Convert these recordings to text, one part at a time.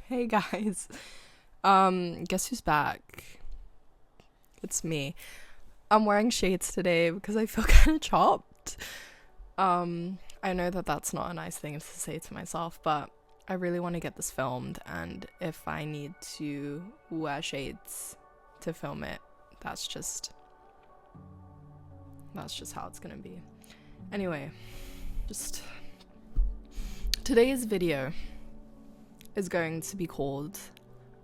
Hey guys. Guess who's back? It's me. I'm wearing shades today because I feel kind of chopped. I know that that's not a nice thing to say to myself, but I really want to get this filmed, and if I need to wear shades to film it, that's just how it's gonna be. Anyway, just today's video is going to be called,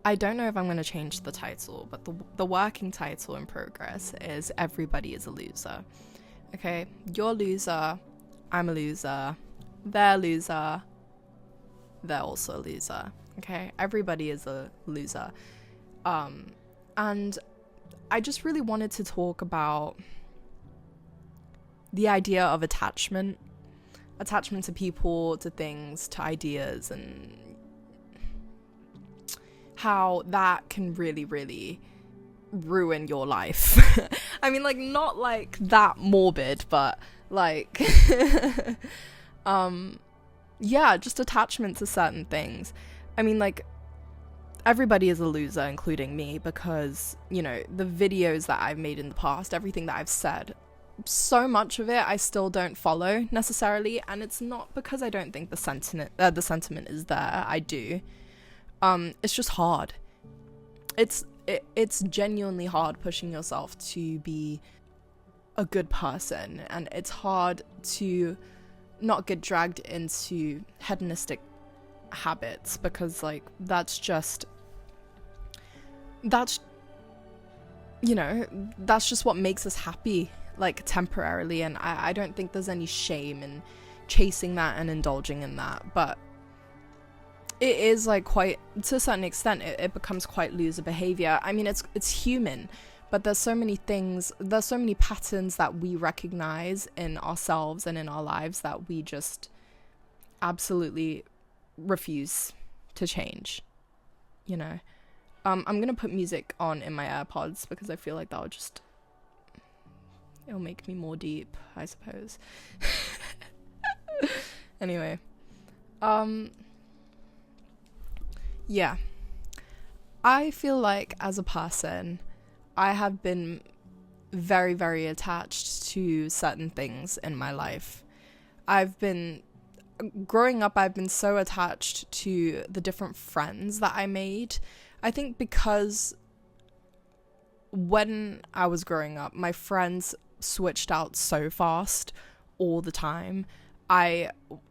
I don't know if I'm going to change the title, but the working title in progress is Everybody is a Loser. Okay, you're a loser, I'm a loser, they're a loser, they're also a loser. Okay, everybody is a loser. And I just really wanted to talk about the idea of attachment to people, to things, to ideas, and how that can really, really ruin your life. I mean, like, not like that morbid, but like, yeah, just attachment to certain things. I mean, like, everybody is a loser, including me, because, you know, the videos that I've made in the past, everything that I've said, so much of it I still don't follow necessarily, and it's not because I don't think the sentiment is there. I do. It's just hard. It's genuinely hard pushing yourself to be a good person, and it's hard to not get dragged into hedonistic habits, because like that's just what makes us happy, like temporarily, and I don't think there's any shame in chasing that and indulging in that, but it is like quite, to a certain extent, it becomes quite loser behavior. I mean, it's human, but there's so many patterns that we recognize in ourselves and in our lives that we just absolutely refuse to change, you know. I'm gonna put music on in my AirPods because I feel like it'll make me more deep, I suppose. Anyway, yeah, I feel like as a person, I have been very, very attached to certain things in my life. Growing up, I've been so attached to the different friends that I made. I think because when I was growing up, my friends switched out so fast all the time. I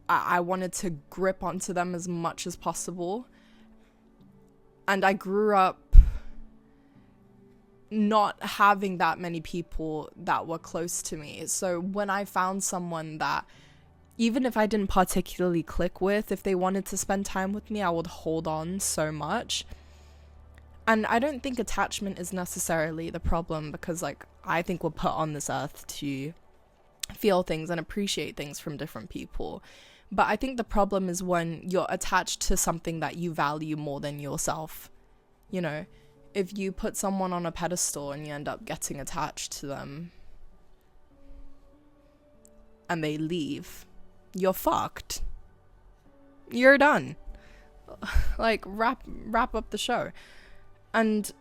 wanted to grip onto them as much as possible. And I grew up not having that many people that were close to me. So when I found someone that, even if I didn't particularly click with, if they wanted to spend time with me, I would hold on so much. And I don't think attachment is necessarily the problem, because like I think we're put on this earth to feel things and appreciate things from different people. But I think the problem is when you're attached to something that you value more than yourself. You know, if you put someone on a pedestal and you end up getting attached to them and they leave, you're fucked. You're done. Like, wrap up the show. And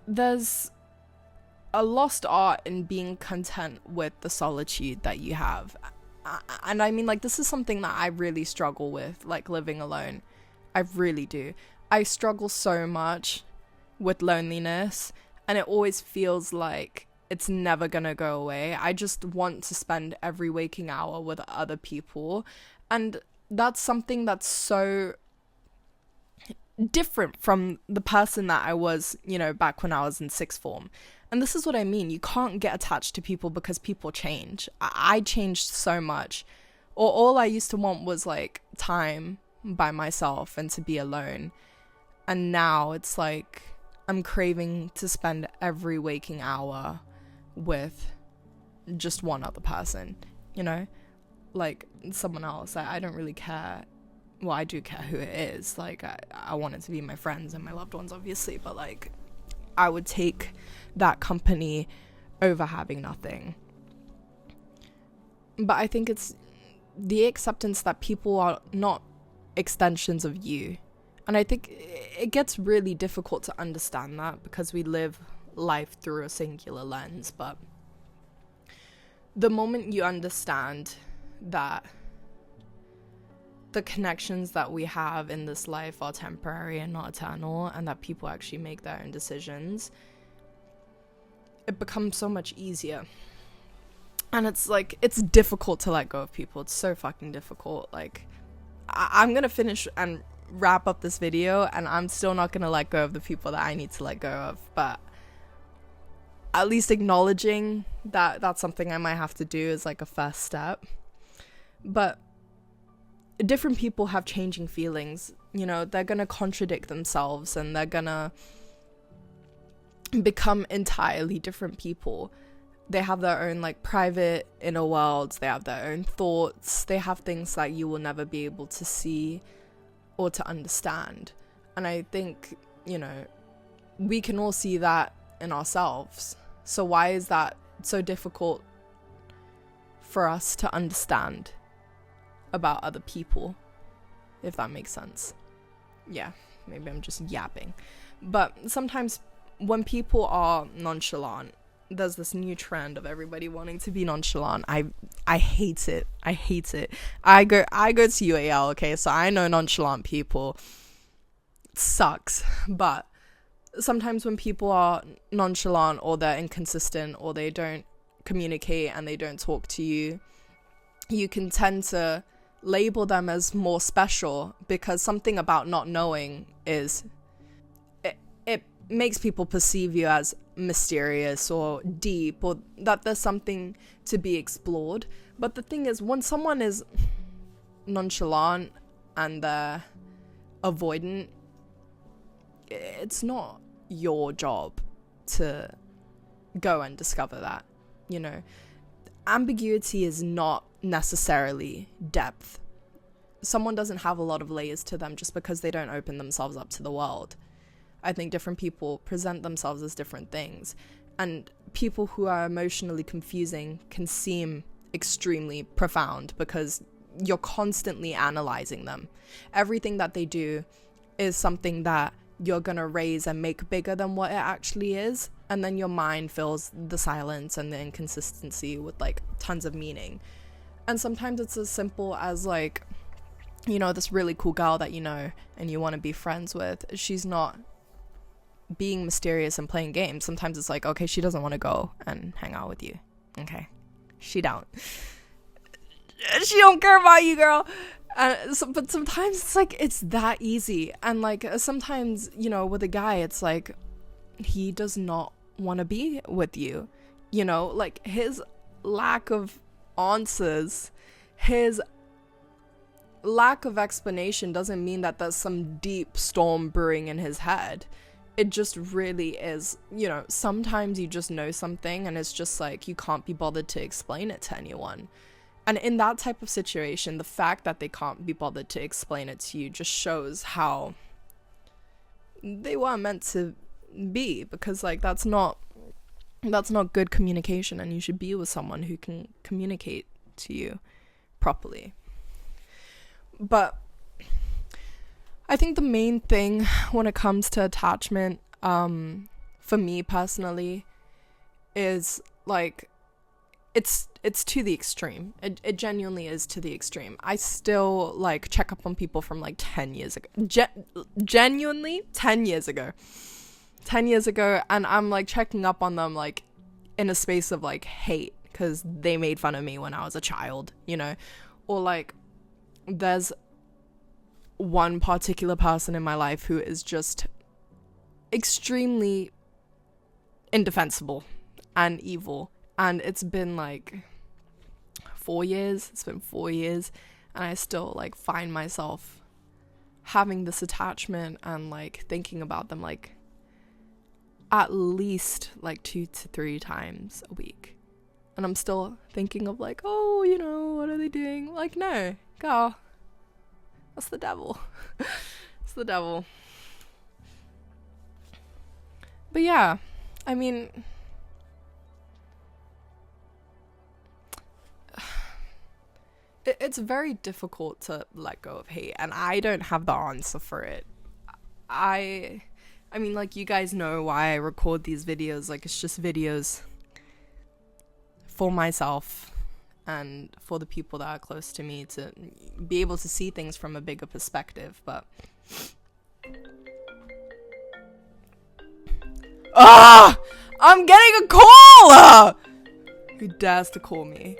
there's a lost art in being content with the solitude that you have. And I mean, like, this is something that I really struggle with, like, living alone. I really do. I struggle so much with loneliness, and it always feels like it's never gonna go away. I just want to spend every waking hour with other people, and that's something that's so different from the person that I was, you know, back when I was in sixth form. And this is what I mean. You can't get attached to people because people change. I changed so much. Or all I used to want was like time by myself and to be alone. And now it's like I'm craving to spend every waking hour with just one other person, you know? Like someone else. I don't really care. Well, I do care who it is. Like I want it to be my friends and my loved ones, obviously, but like I would take that company over having nothing. But I think it's the acceptance that people are not extensions of you, And I think it gets really difficult to understand that because we live life through a singular lens. But the moment you understand that the connections that we have in this life are temporary and not eternal, and that people actually make their own decisions, it becomes so much easier. And it's like, it's difficult to let go of people. It's so fucking difficult. Like, I'm gonna finish and wrap up this video, and I'm still not gonna let go of the people that I need to let go of, but at least acknowledging that that's something I might have to do is like a first step. But different people have changing feelings, you know, they're gonna contradict themselves and they're gonna become entirely different people. They have their own like private inner worlds, they have their own thoughts, they have things that you will never be able to see or to understand. And I think, you know, we can all see that in ourselves. So why is that so difficult for us to understand about other people, if that makes sense? Yeah, maybe I'm just yapping. But sometimes when people are nonchalant, there's this new trend of everybody wanting to be nonchalant. I hate it. I hate it. I go to UAL, okay, so I know nonchalant people. It sucks. But sometimes when people are nonchalant, or they're inconsistent, or they don't communicate and they don't talk to you, you can tend to label them as more special, because something about not knowing is it makes people perceive you as mysterious or deep, or that there's something to be explored. But the thing is, when someone is nonchalant and they're avoidant, it's not your job to go and discover that, you know. Ambiguity is not necessarily depth. Someone doesn't have a lot of layers to them just because they don't open themselves up to the world. I think different people present themselves as different things, and people who are emotionally confusing can seem extremely profound because you're constantly analyzing them. Everything that they do is something that you're gonna raise and make bigger than what it actually is, and then your mind fills the silence and the inconsistency with like tons of meaning. And sometimes it's as simple as like, you know, this really cool girl that you know and you want to be friends with, she's not being mysterious and playing games. Sometimes it's like, okay, she doesn't want to go and hang out with you. Okay, she don't care about you, girl. But sometimes it's like, it's that easy. And like sometimes, you know, with a guy, it's like he does not want to be with you, you know, like his lack of answers, his lack of explanation doesn't mean that there's some deep storm brewing in his head. It just really is, you know, sometimes you just know something and it's just like you can't be bothered to explain it to anyone. And in that type of situation, the fact that they can't be bothered to explain it to you just shows how they weren't meant to be, because like that's not good communication, and you should be with someone who can communicate to you properly. But I think the main thing when it comes to attachment, for me personally, is like it's to the extreme. It genuinely is to the extreme. I still like check up on people from like 10 years ago. Genuinely 10 years ago. 10 years ago, and I'm like checking up on them like in a space of like hate because they made fun of me when I was a child, you know. Or like there's one particular person in my life who is just extremely indefensible and evil, and it's been like 4 years. It's been 4 years, and I still like find myself having this attachment and like thinking about them like at least like 2 to 3 times a week. And I'm still thinking of like, oh, you know, what are they doing? Like, no, girl, that's the devil. It's the devil. But yeah, I mean, it's very difficult to let go of hate, and I don't have the answer for it. I mean, like, you guys know why I record these videos. Like, it's just videos for myself and for the people that are close to me to be able to see things from a bigger perspective. But I'm getting a call! Who dares to call me?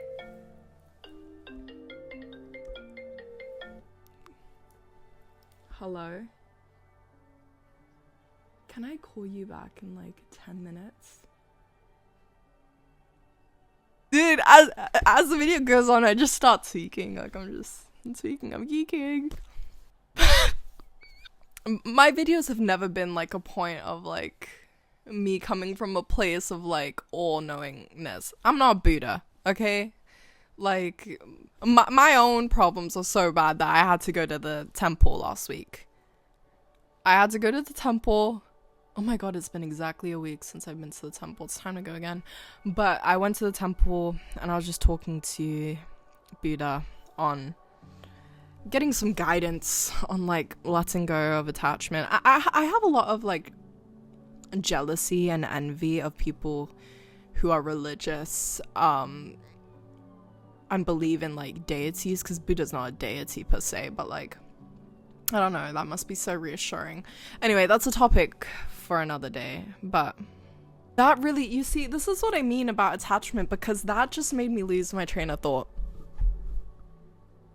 Hello? Can I call you back in like 10 minutes? Dude, as the video goes on, I just start tweaking. Like, I'm tweaking, I'm geeking. My videos have never been like a point of like me coming from a place of like all-knowingness. I'm not Buddha, okay? Like, my own problems are so bad that I had to go to the temple last week. I had to go to the temple. Oh my god, it's been exactly a week since I've been to the temple. It's time to go again. But I went to the temple and I was just talking to Buddha on getting some guidance on like letting go of attachment. I have a lot of like jealousy and envy of people who are religious and believe in like deities, because Buddha's not a deity per se, but like, I don't know, that must be so reassuring. Anyway, that's a topic for another day. But that really, you see, this is what I mean about attachment, because that just made me lose my train of thought.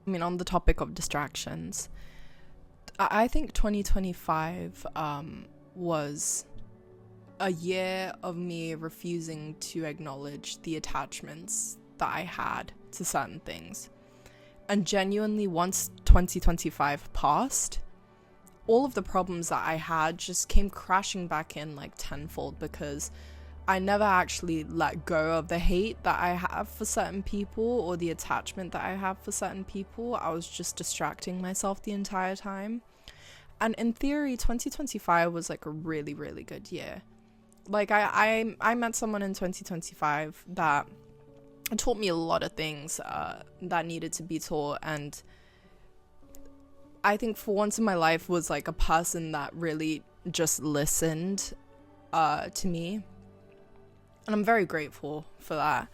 I mean, on the topic of distractions, I think 2025 was a year of me refusing to acknowledge the attachments that I had to certain things. And genuinely, once 2025 passed, all of the problems that I had just came crashing back in like tenfold, because I never actually let go of the hate that I have for certain people or the attachment that I have for certain people. I was just distracting myself the entire time. And in theory, 2025 was like a really, really good year. Like, I met someone in 2025 that taught me a lot of things that needed to be taught, and I think for once in my life was like a person that really just listened to me, and I'm very grateful for that,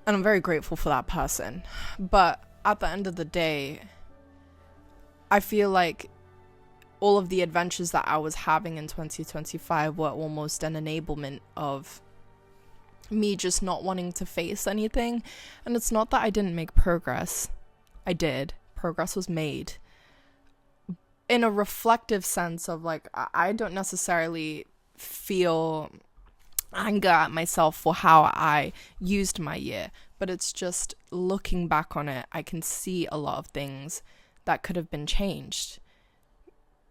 and I'm very grateful for that person. But at the end of the day, I feel like all of the adventures that I was having in 2025 were almost an enablement of me just not wanting to face anything. And it's not that I didn't make progress. I did. Progress was made. In a reflective sense of like, I don't necessarily feel anger at myself for how I used my year, but it's just looking back on it, I can see a lot of things that could have been changed,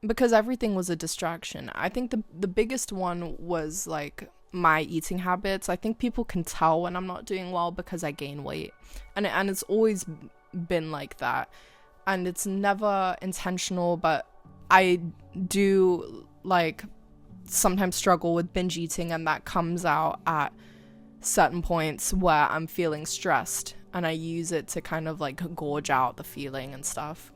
because everything was a distraction. I think the biggest one was like my eating habits. I think people can tell when I'm not doing well because I gain weight, and it's always been like that, and it's never intentional, but I do like sometimes struggle with binge eating, and that comes out at certain points where I'm feeling stressed, and I use it to kind of like gorge out the feeling and stuff.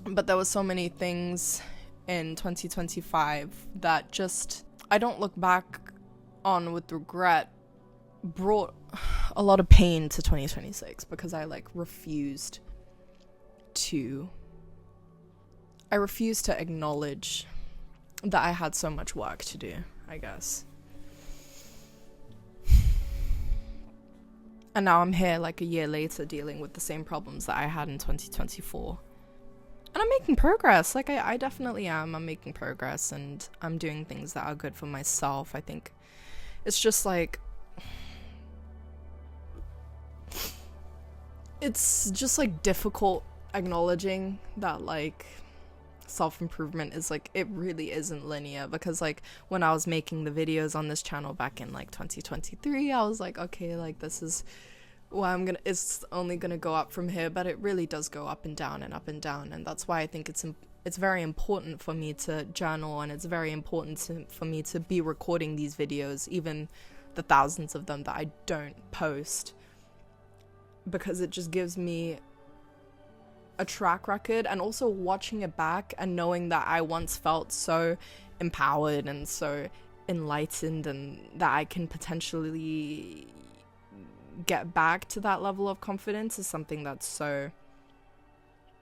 But there were so many things in 2025 that just, I don't look back on with regret, brought a lot of pain to 2026, because I like refused to acknowledge that I had so much work to do, I guess. And now I'm here like a year later dealing with the same problems that I had in 2024. And I'm making progress. Like, I definitely am. I'm making progress, and I'm doing things that are good for myself. I think it's just like, it's just like difficult acknowledging that like self-improvement is like, it really isn't linear, because like when I was making the videos on this channel back in like 2023, I was like, okay, like this is well, it's only gonna go up from here, but it really does go up and down and up and down. And that's why I think it's very important for me to journal, and it's very important for me to be recording these videos, even the thousands of them that I don't post, because it just gives me a track record, and also watching it back and knowing that I once felt so empowered and so enlightened, and that I can potentially get back to that level of confidence is something that's so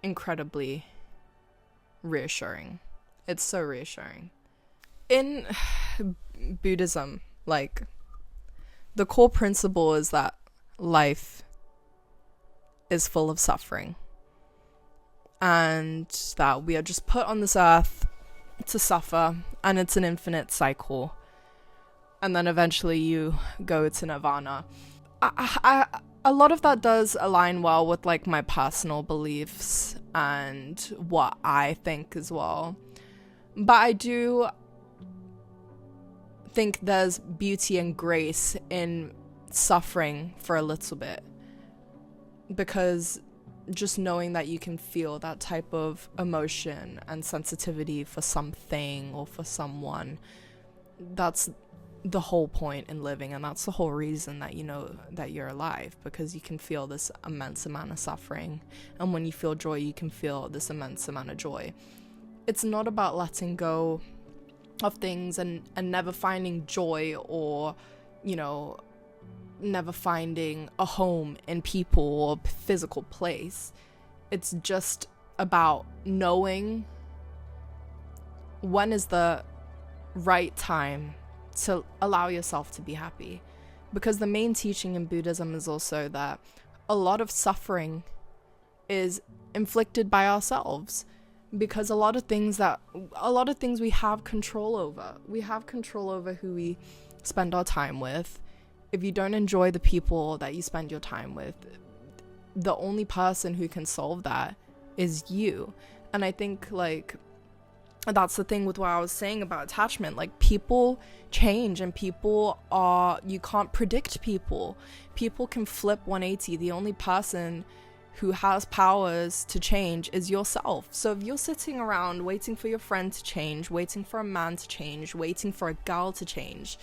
incredibly reassuring. It's so reassuring. In Buddhism, like, the core principle is that life is full of suffering, and that we are just put on this earth to suffer, and it's an infinite cycle, and then eventually you go to nirvana. A lot of that does align well with like my personal beliefs and what I think as well, but I do think there's beauty and grace in suffering for a little bit, because just knowing that you can feel that type of emotion and sensitivity for something or for someone, that's the whole point in living, and that's the whole reason that you know that you're alive, because you can feel this immense amount of suffering, and when you feel joy, you can feel this immense amount of joy. It's not about letting go of things and never finding joy, or, you know, never finding a home in people or physical place. It's just about knowing when is the right time to allow yourself to be happy. Because the main teaching in Buddhism is also that a lot of suffering is inflicted by ourselves, because a lot of things we have control over. We have control over who we spend our time with. If you don't enjoy the people that you spend your time with, the only person who can solve that is you. And I think, like, that's the thing with what I was saying about attachment. Like, people change, and you can't predict people. People can flip 180. The only person who has powers to change is yourself. So if you're sitting around waiting for your friend to change, waiting for a man to change, waiting for a girl to change,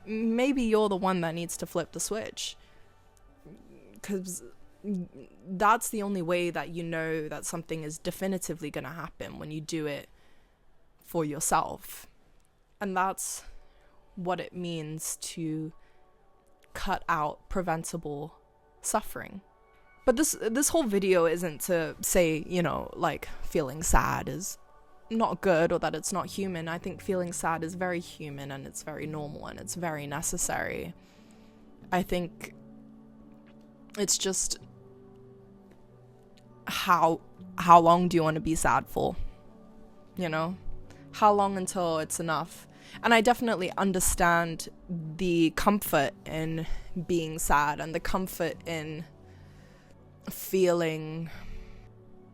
maybe you're the one that needs to flip the switch, because that's the only way that you know that something is definitively going to happen, when you do it for yourself. And that's what it means to cut out preventable suffering. But this whole video isn't to say, you know, like, feeling sad is not good or that it's not human. I think feeling sad is very human, and it's very normal, and it's very necessary. I think it's just how long do you want to be sad for? You know? How long until it's enough? And I definitely understand the comfort in being sad, and the comfort in feeling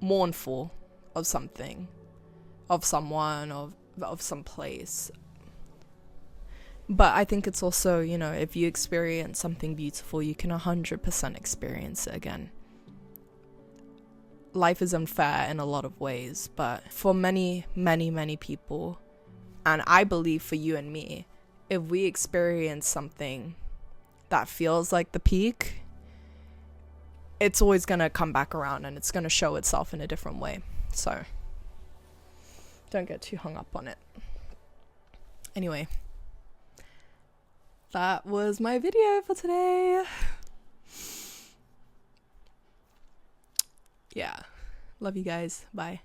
mournful of something, of someone, of some place. But I think it's also, you know, if you experience something beautiful, you can 100% experience it again. Life is unfair in a lot of ways, but for many, many, many people, and I believe for you and me, if we experience something that feels like the peak, it's always going to come back around, and it's going to show itself in a different way. So don't get too hung up on it. Anyway, that was my video for today. Yeah. Love you guys. Bye.